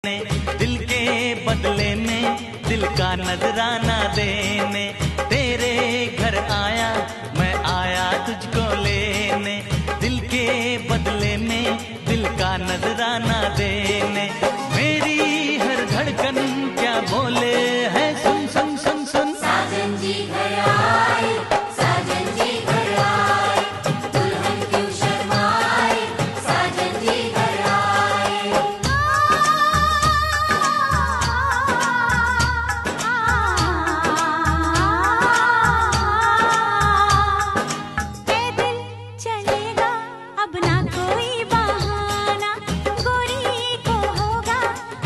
दिल के बदले में दिल का नजराना देने, तेरे घर आया मैं आया तुझको लेने, दिल के बदले में दिल का नजराना देने। मेरी हर धड़कन क्या बोले है, सुन सुन सुन सुन। साजन जी घर आए, साजन जी घर आए, दुल्हन क्यों शर्माए, साजन जी घर आए। पैदल चलेगा अब ना कोई बहाना, गोरी को होगा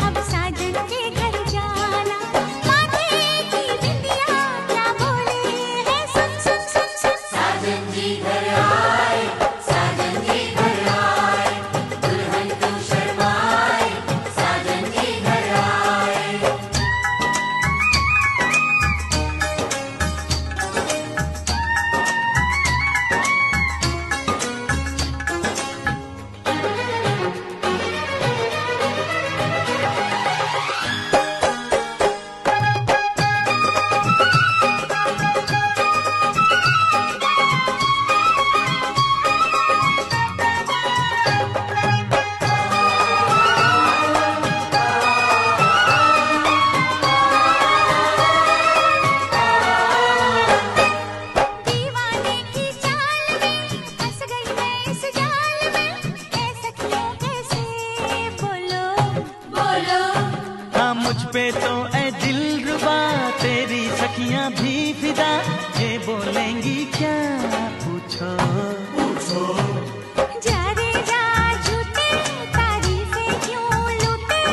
अब साजन के घर जाना। माथे की बिंदिया क्या बोले है, सुन सुन सुन सुन। साजन जी घर आए, साजन जी घर आए, दुल्हन क्यों शर्माए, साजन जी घर आए। दीवाने की चाल में फंस गई मैं इस जाल में, ऐ सखियों कैसे बोलो बोलो हाँ मुझ पे तो ऐ दिलरुबा तेरी सखियां भी फिदा, ये बोलेंगी क्या पूछो। जा रे जा झूठे तारीफें क्यों लूटे,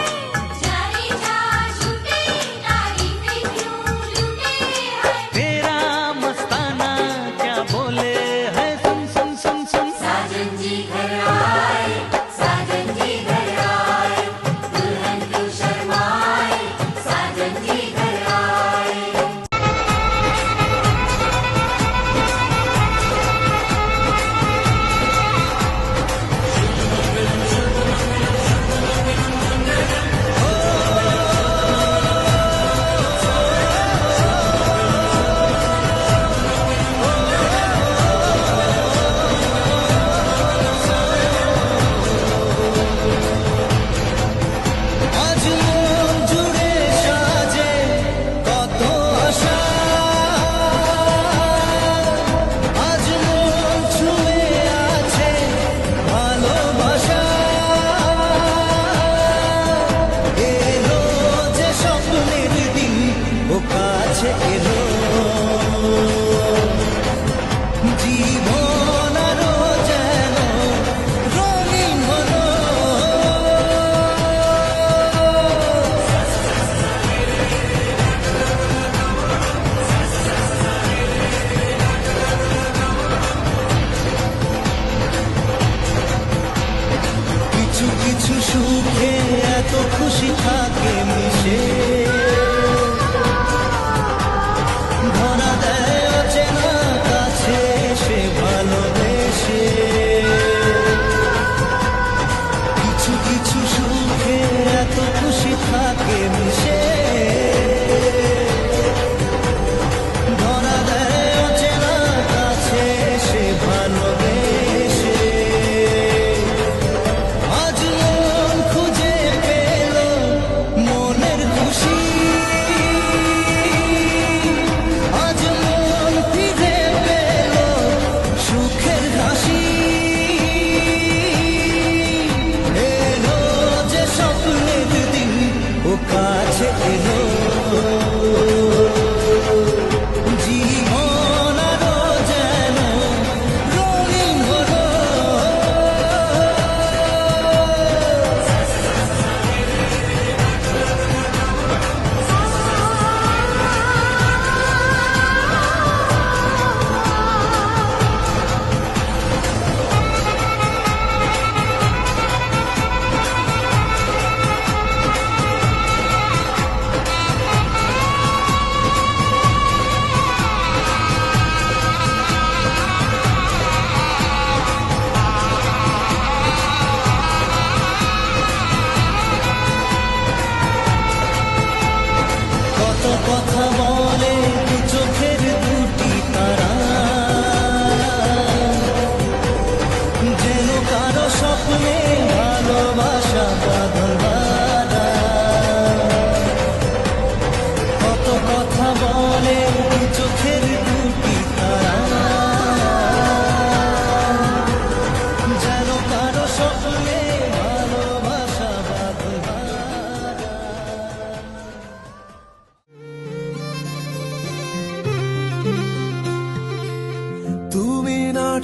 जा रे जा झूठे तारीफें क्यों लूटे हैं। तेरा मस्ताना क्या बोले है, सुन सुन सुन सुन। साजन जी घर आए, साजन जी घर आए, दुल्हन क्यों शर्माए, साजन जी घर आए। আজ মন জুড়ে সাজে কত আশা, আজ মন ছুঁয়ে আছে ভালোবাসা। এলো যে স্বপ্নের দিন ও কাছে এলো, জীবন আরো যেন রঙিন হলো। কিছু কিছু সুখে এত খুশি থাকে মিশে, ধরা দেয় অচেনা কাছে সে ভালোবেসে। কিছু কিছু সুখে এত খুশি থাকে মিশে, ধরা দেয় অচেনা কাছে সে ভালোবেসে। আজ মন খুঁজে পেল মনের খুশি, আজ মন ফিরে পেল সুখের হাসি। এলো যে স্বপ্নের দিন ও কাছে এলো, জীবন আরো যেন রঙিন হলো।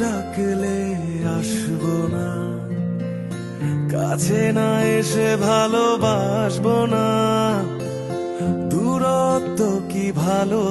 ডাকলে আসবো না, কাছে না এসে ভালোবাসবো না, দূরত্ব কি ভালো